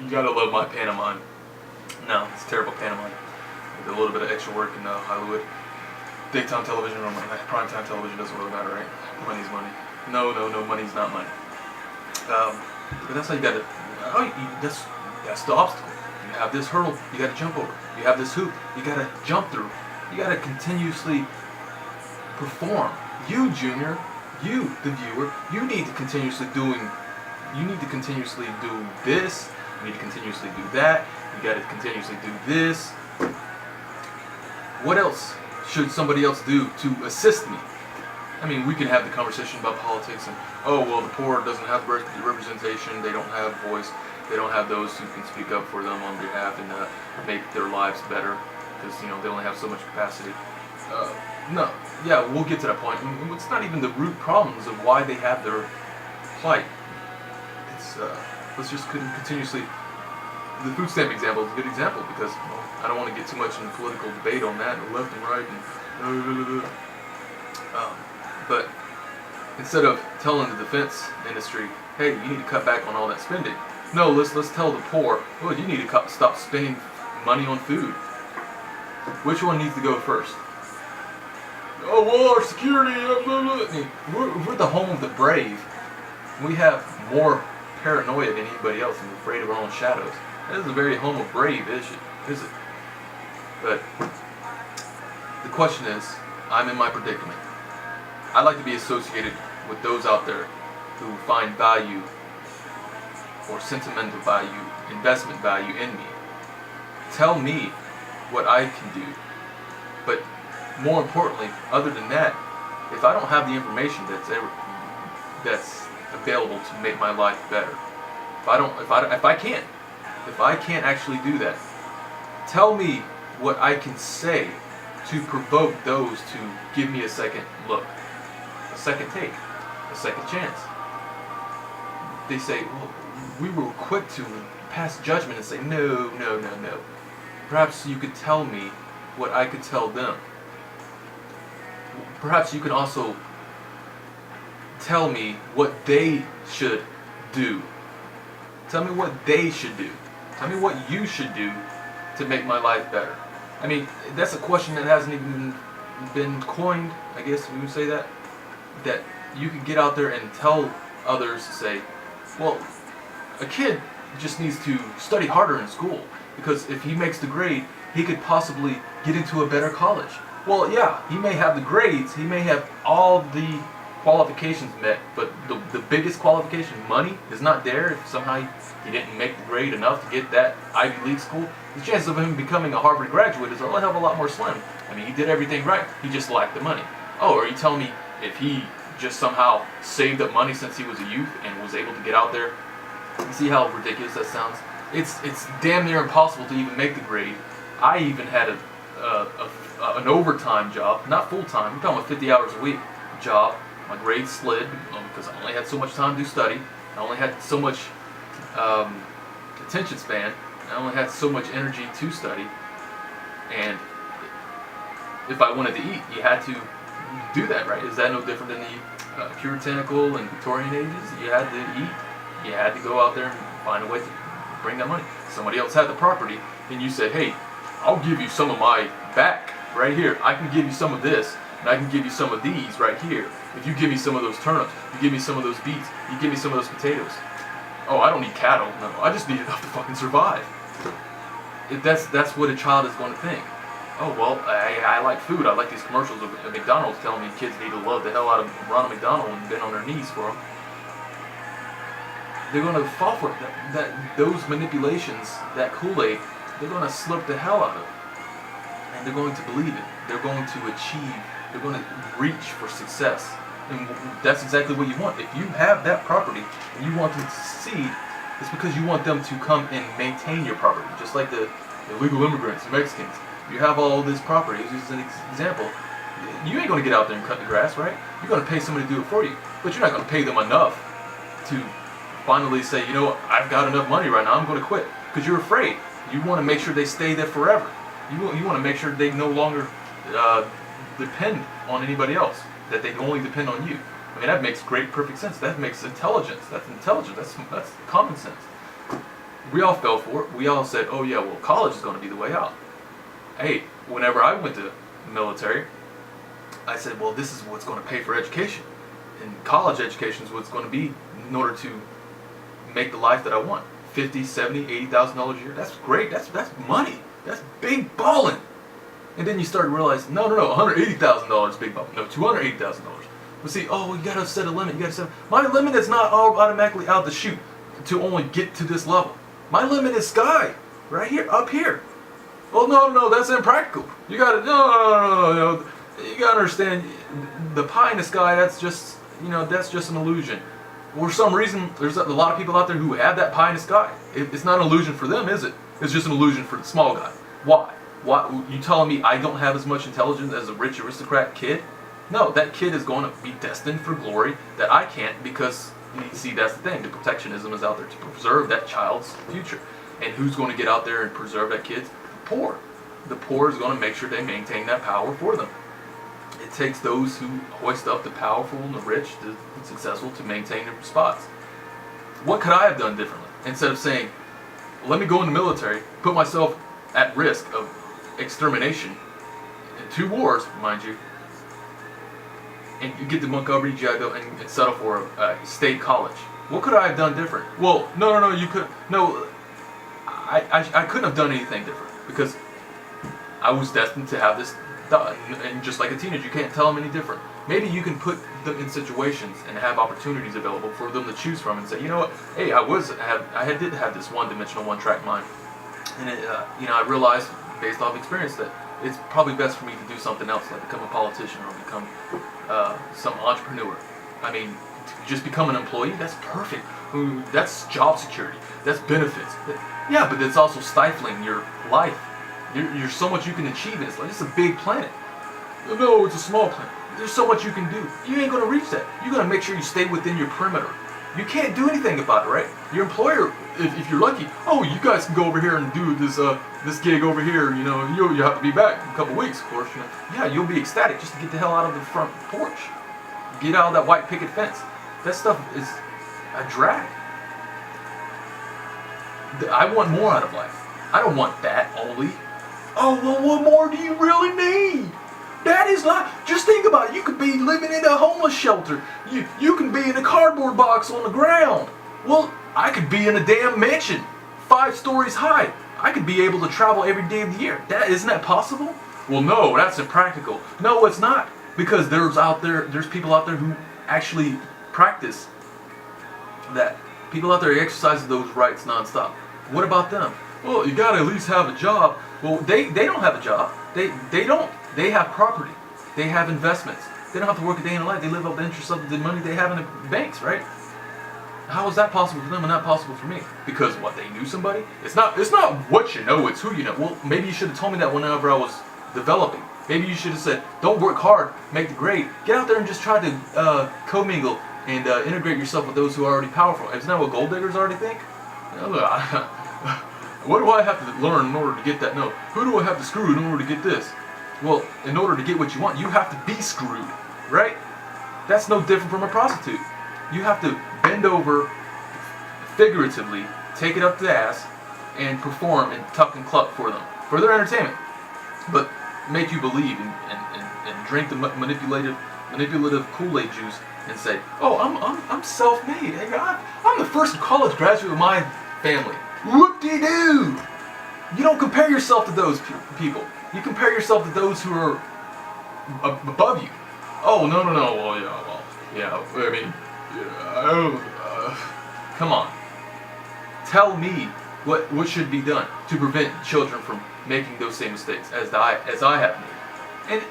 You gotta love my pantomime. No, it's terrible pantomime. With a little bit of extra work in Hollywood. Daytime television or primetime television doesn't really matter, right? Money's money. No, money's not money. But that's how you gotta. That's the obstacle. You have this hurdle, you gotta jump over. You have this hoop, you gotta jump through. You gotta continuously perform. You, Junior, you, the viewer, you need to continuously do this. You need to continuously do that. You gotta continuously do this. What else should somebody else do to assist me? I mean, we can have the conversation about politics and, oh, well, the poor doesn't have representation, they don't have voice, they don't have those who can speak up for them on behalf and make their lives better because, they only have so much capacity. No, yeah, we'll get to that point. It's not even the root problems of why they have their plight. It's, let's just continuously, the food stamp example is a good example because, I don't want to get too much in the political debate on that, and left and right, and but instead of telling the defense industry, hey, you need to cut back on all that spending, no, let's tell the poor, well, you need to stop spending money on food. Which one needs to go first? Oh, well, our security, blah, blah. I mean, we're the home of the brave. We have more paranoia than anybody else and afraid of our own shadows. That is the very home of brave, is it? But the question is, I'm in my predicament. I like to be associated with those out there who find value or sentimental value, investment value in me. Tell me what I can do. But more importantly, other than that, if I don't have the information that's available to make my life better, if I can't actually do that, tell me what I can say to provoke those to give me a second look, a second take, a second chance. They say, well, we were quick to pass judgment and say, no. Perhaps you could tell me what I could tell them. Perhaps you can also tell me what they should do. Tell me what they should do. Tell me what you should do to make my life better. I mean, that's a question that hasn't even been coined, I guess we would say that. That you could get out there and tell others to say, well, a kid just needs to study harder in school because if he makes the grade, he could possibly get into a better college. Well, yeah, he may have the grades, he may have all the qualifications met, but the biggest qualification, money, is not there. If somehow he didn't make the grade enough to get that Ivy League school, the chances of him becoming a Harvard graduate is a hell of a lot more slim. I mean, he did everything right, he just lacked the money. Oh, are you telling me if he just somehow saved up money since he was a youth and was able to get out there? You see how ridiculous that sounds? It's damn near impossible to even make the grade. I even had an overtime job, not full-time, we're talking about 50 hours a week job. My grades slid because I only had so much time to study. I only had so much attention span. I only had so much energy to study. And if I wanted to eat, you had to do that, right? Is that no different than the puritanical and Victorian ages? You had to eat. You had to go out there and find a way to bring that money. Somebody else had the property, and you said, hey, I'll give you some of my back right here. I can give you some of this, and I can give you some of these right here. If you give me some of those turnips, you give me some of those beets, you give me some of those potatoes. Oh, I don't need cattle. No, I just need enough to fucking survive. That's what a child is going to think. Oh, well, I like food. I like these commercials of McDonald's telling me kids need to love the hell out of Ronald McDonald and bend on their knees for them. They're going to fall for it. Those manipulations, that Kool-Aid, they're going to slurp the hell out of it. And they're going to believe it. They're going to achieve. They're going to reach for success. And that's exactly what you want. If you have that property and you want to succeed, it's because you want them to come and maintain your property. Just like the illegal immigrants, the Mexicans. You have all this property. This is an example. You ain't going to get out there and cut the grass, right? You're going to pay somebody to do it for you. But you're not going to pay them enough to finally say, you know what, I've got enough money right now, I'm going to quit. Because you're afraid. You want to make sure they stay there forever. You want to make sure they no longer depend on anybody else. That they only depend on you. I mean, that makes perfect sense. That makes intelligence. That's intelligence. That's common sense. We all fell for it. We all said, oh yeah, well, college is going to be the way out. Hey, whenever I went to military, I said, well, this is what's going to pay for education. And college education is what's going to be in order to make the life that I want. $50, $70, $80,000 a year. That's great. That's money. That's big balling. And then you start to realize, no, $180,000 big balling. No, $280,000. But see, oh, you got to set a limit. You got to set. My limit is not automatically out the chute to only get to this level. My limit is sky, right here, up here. Well, no, that's impractical. You got to no. You got to understand, the pie in the sky. That's just an illusion. For some reason, there's a lot of people out there who have that pie in the sky. It's not an illusion for them, is it? It's just an illusion for the small guy. Why? You telling me I don't have as much intelligence as a rich aristocrat kid? No, that kid is going to be destined for glory that I can't, because, you see, that's the thing. The protectionism is out there to preserve that child's future. And who's going to get out there and preserve that kid? The poor. The poor is going to make sure they maintain that power for them. It takes those who hoist up the powerful and the rich, the successful, to maintain their spots. What could I have done differently? Instead of saying, let me go in the military, put myself at risk of extermination, in 2 wars, mind you, and you get to Montgomery, Jago, and settle for a state college. What could I have done different? Well, no, you could. No, I couldn't have done anything different, because I was destined to have this done. And just like a teenager, you can't tell them any different. Maybe you can put them in situations and have opportunities available for them to choose from, and say, you know what? Hey, I did have this one-dimensional, one-track mind, and I realized based off experience that it's probably best for me to do something else, like become a politician or become some entrepreneur. I mean, just become an employee, that's perfect. That's job security. That's benefits. Yeah, but it's also stifling your life. There's so much you can achieve in this life. It's a big planet. No, it's a small planet. There's so much you can do. You ain't going to reach that. You're going to make sure you stay within your perimeter. You can't do anything about it, right? Your employer, if you're lucky, oh, you guys can go over here and do this gig over here. You have to be back in a couple weeks, of course. Yeah, you'll be ecstatic just to get the hell out of the front porch. Get out of that white picket fence. That stuff is a drag. I want more out of life. I don't want that only. Oh, well, what more do you really need? That is life. Just think about it. You could be living in a homeless shelter. You can be in a cardboard box on the ground. Well, I could be in a damn mansion, 5 stories high. I could be able to travel every day of the year. Isn't that possible? Well, no, that's impractical. No, it's not. Because there's people out there who actually practice that. People out there exercise those rights nonstop. What about them? Well, you gotta at least have a job. Well, they don't have a job. They don't. They have property. They have investments. They don't have to work a day in their life. They live off the interest of the money they have in the banks, right? How is that possible for them and not possible for me? Because what, they knew somebody? It's not what you know, it's who you know. Well, maybe you should have told me that whenever I was developing. Maybe you should have said, don't work hard, make the grade. Get out there and just try to commingle and integrate yourself with those who are already powerful. Isn't that what gold diggers already think? What do I have to learn in order to get that? No. Who do I have to screw in order to get this? Well, in order to get what you want, you have to be screwed, right? That's no different from a prostitute. You have to bend over, figuratively, take it up the ass, and perform and tuck and cluck for them, for their entertainment. But make you believe and drink the manipulative Kool-Aid juice and say, oh, I'm self-made. I'm the first college graduate of my family. Whoop-de-doo! You don't compare yourself to those people. You compare yourself to those who are above you. Oh, no. Well, yeah, I mean, come on. Tell me what should be done to prevent children from making those same mistakes as I have made. And,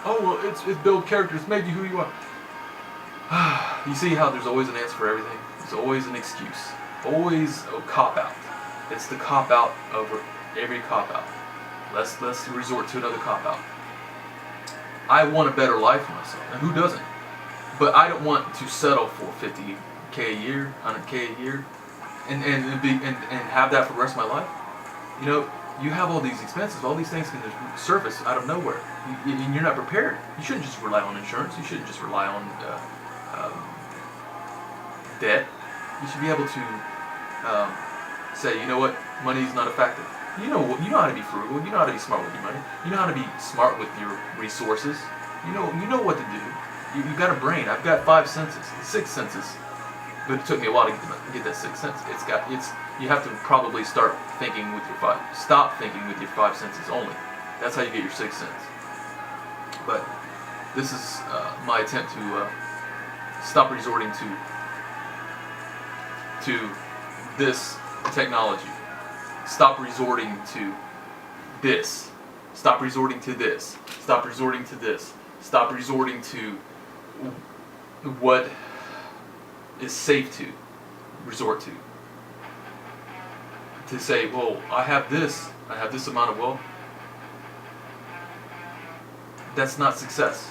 oh, well, it's build character. It's made you who you are. You see how there's always an answer for everything? There's always an excuse. Always a cop-out. It's the cop-out over every cop-out. Let's resort to another cop-out. I want a better life for myself, and who doesn't? But I don't want to settle for $50K a year, $100K a year, and have that for the rest of my life. You have all these expenses, all these things can just surface out of nowhere, and you're not prepared. You shouldn't just rely on insurance. You shouldn't just rely on debt. You should be able to say, you know what, money is not a factor. You know how to be frugal. You know how to be smart with your money. You know how to be smart with your resources. You know what to do. You got a brain. I've got 5 senses, 6 senses, but it took me a while to get that 6th sense. You have to probably start thinking with your 5. Stop thinking with your 5 senses only. That's how you get your 6th sense. But this is my attempt to stop resorting to this technology. Stop resorting to this. Stop resorting to this. Stop resorting to this. Stop resorting to what is safe to resort to. To say, well, I have this amount of wealth. That's not success.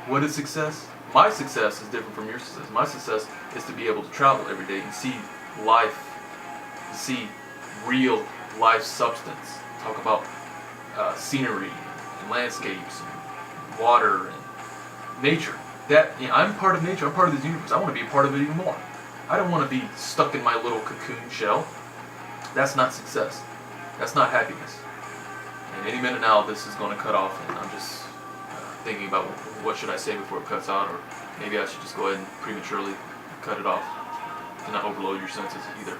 What is success? My success is different from your success. My success is to be able to travel every day and see life, see real life substance. Talk about scenery and landscapes and water and nature. I'm part of nature. I'm part of this universe. I want to be a part of it even more. I don't want to be stuck in my little cocoon shell. That's not success. That's not happiness. And any minute now, this is going to cut off, and I'm just thinking about what should I say before it cuts out, or maybe I should just go ahead and prematurely cut it off to not overload your senses either.